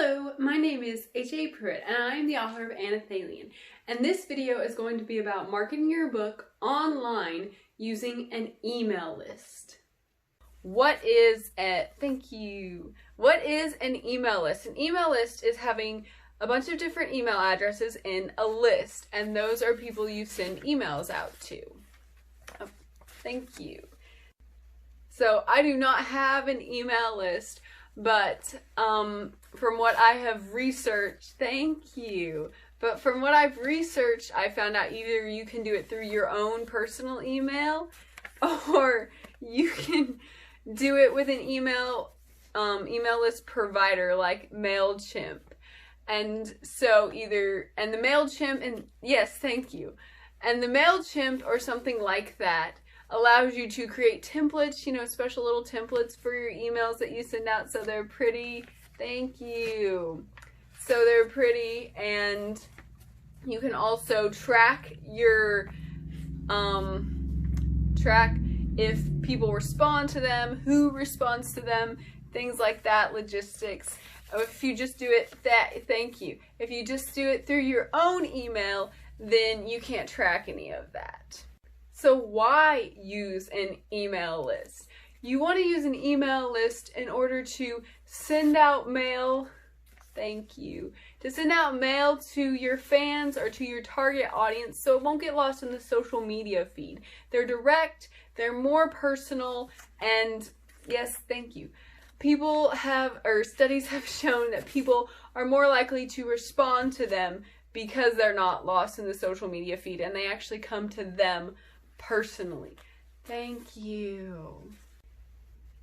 Hello, my name is HAPruitt and I am the author of Anelthalien, and this video is going to be about marketing your book online using an email list. What is an email list? An email list is having a bunch of different email addresses in a list, and those are people you send emails out to. Oh, thank you. So I do not have an email list, but from what I have researched, But from what I've researched, I found out either you can do it through your own personal email, or you can do it with an email list provider like MailChimp. And so the MailChimp or something like that allows you to create templates, special little templates for your emails that you send out, so they're pretty. Thank you. So they're pretty, and you can also track your track if people respond to them, who responds to them, things like that, logistics. If you just do it If you just do it through your own email, then you can't track any of that. So why use an email list? You want to use an email list in order to send out mail. To send out mail to your fans or to your target audience, so it won't get lost in the social media feed. They're direct, they're more personal, and yes, thank you. Studies have shown that people are more likely to respond to them because they're not lost in the social media feed and they actually come to them personally. Thank you.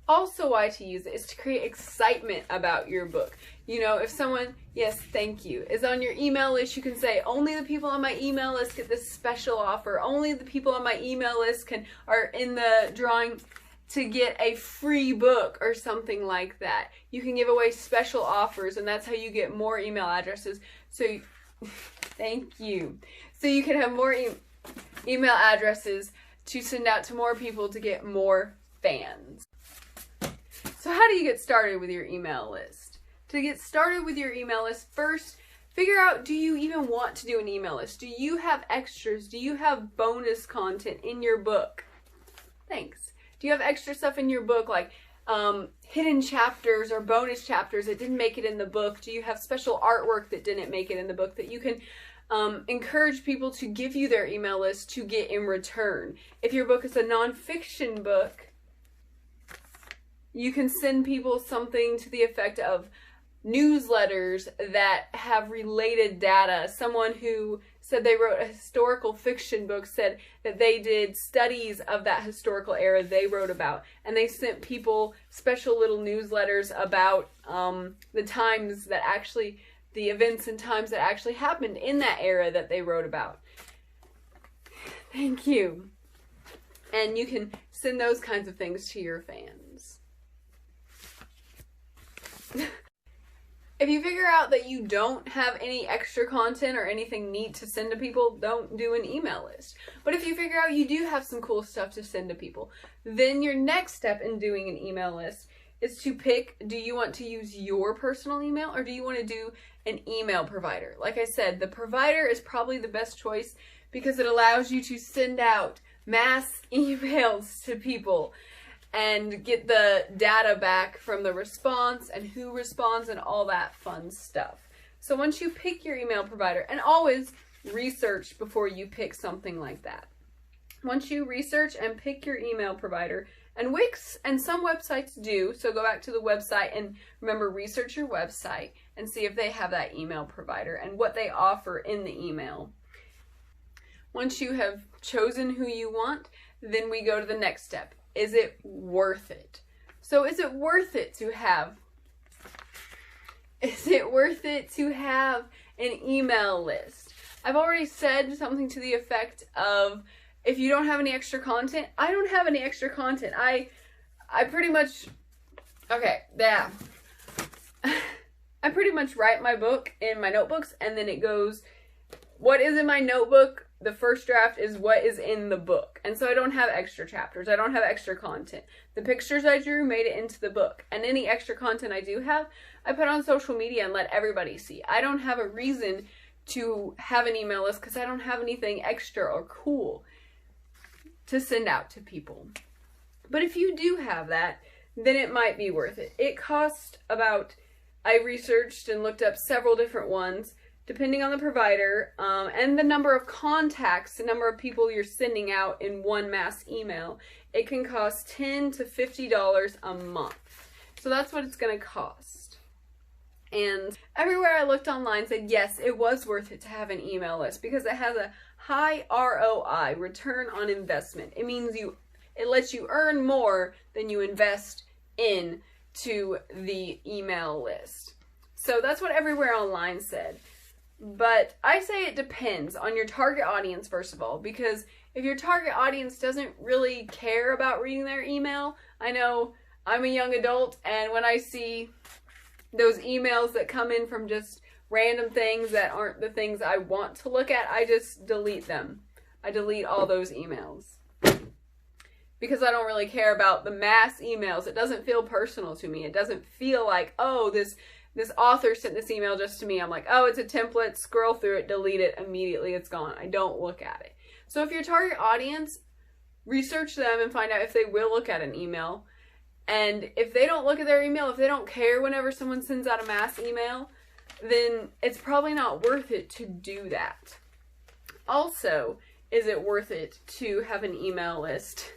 Also, why to use it is to create excitement about your book. If someone, is on your email list, you can say, only the people on my email list get this special offer. Only the people on my email list are in the drawing to get a free book or something like that. You can give away special offers, and that's how you get more email addresses. So, thank you. So you can have more email addresses to send out to more people to get more fans. So how do you get started with your email list? To get started with your email list, first, figure out, do you even want to do an email list? Do you have extras? Do you have bonus content in your book? Thanks. Do you have extra stuff in your book, like hidden chapters or bonus chapters that didn't make it in the book? Do you have special artwork that didn't make it in the book that you can encourage people to give you their email list to get in return? If your book is a nonfiction book, you can send people something to the effect of newsletters that have related data. Someone who said they wrote a historical fiction book said that they did studies of that historical era they wrote about, and they sent people special little newsletters about the events and times that actually happened in that era that they wrote about. Thank you. And you can send those kinds of things to your fans. If you figure out that you don't have any extra content or anything neat to send to people, don't do an email list. But if you figure out you do have some cool stuff to send to people, then your next step in doing an email list is to pick, do you want to use your personal email or do you want to do an email provider? Like I said, the provider is probably the best choice because it allows you to send out mass emails to people and get the data back from the response and who responds and all that fun stuff. So once you pick your email provider, and always research before you pick something like that. Once you research and pick your email provider, and Wix and some websites do, so go back to the website and remember, research your website and see if they have that email provider and what they offer in the email. Once you have chosen who you want, then we go to the next step. Is it worth it? So is it worth it to have an email list? I've already said something to the effect of, if you don't have any extra content, I don't have any extra content. I pretty much write my book in my notebooks, and then it goes, what is in my notebook? the first draft is what is in the book. And so I don't have extra chapters. I don't have extra content. The pictures I drew made it into the book. And any extra content I do have, I put on social media and let everybody see. I don't have a reason to have an email list because I don't have anything extra or cool to send out to people. But if you do have that, then it might be worth it. It costs about, I researched and looked up several different ones, depending on the provider, and the number of contacts, the number of people you're sending out in one mass email. It can cost $10 to $50 a month. So that's what it's going to cost. And everywhere I looked online said, yes, it was worth it to have an email list because it has a high ROI, return on investment. It means it lets you earn more than you invest into the email list. So that's what everywhere online said. But I say it depends on your target audience, first of all, because if your target audience doesn't really care about reading their email, I know I'm a young adult, and when I see those emails that come in from just random things that aren't the things I want to look at, I just delete them. I delete all those emails. Because I don't really care about the mass emails. It doesn't feel personal to me. It doesn't feel like, oh, this author sent this email just to me. I'm like, oh, it's a template, scroll through it, delete it, immediately it's gone. I don't look at it. So if your target audience, research them and find out if they will look at an email. And if they don't look at their email, if they don't care whenever someone sends out a mass email, then it's probably not worth it to do that. Also, is it worth it to have an email list?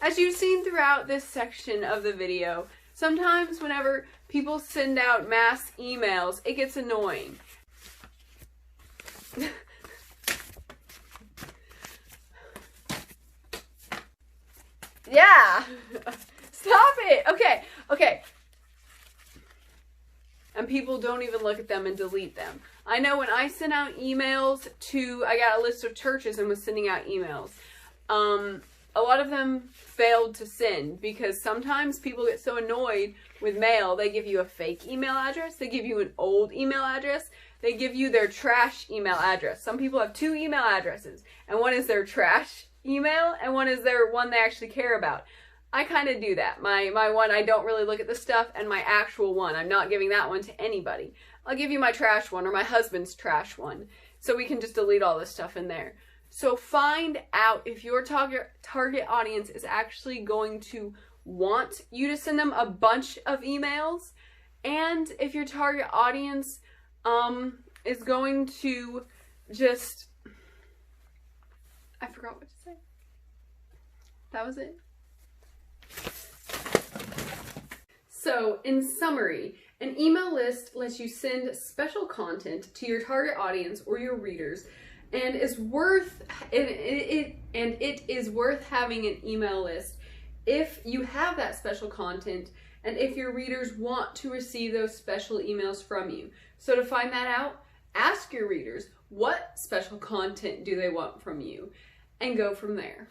As you've seen throughout this section of the video, sometimes whenever people send out mass emails, it gets annoying. Yeah! Stop it! Okay. And people don't even look at them and delete them. I know when I sent out emails I got a list of churches and was sending out emails. A lot of them failed to send because sometimes people get so annoyed with mail, they give you a fake email address, they give you an old email address, they give you their trash email address. Some people have 2 email addresses, and one is their trash email and one is their one they actually care about. I kind of do that. My one, I don't really look at the stuff, and my actual one, I'm not giving that one to anybody. I'll give you my trash one or my husband's trash one, so we can just delete all this stuff in there. So find out if your target audience is actually going to want you to send them a bunch of emails, and if your target audience is going to just, I forgot what to say. That was it. So, in summary, an email list lets you send special content to your target audience or your readers, and it is worth having an email list if you have that special content and if your readers want to receive those special emails from you. So to find that out, ask your readers what special content do they want from you and go from there.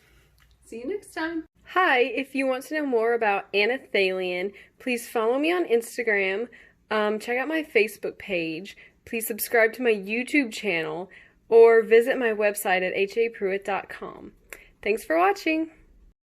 See you next time. Hi, if you want to know more about Anelthalien, please follow me on Instagram, check out my Facebook page, please subscribe to my YouTube channel, or visit my website at HAPruitt.com. Thanks for watching.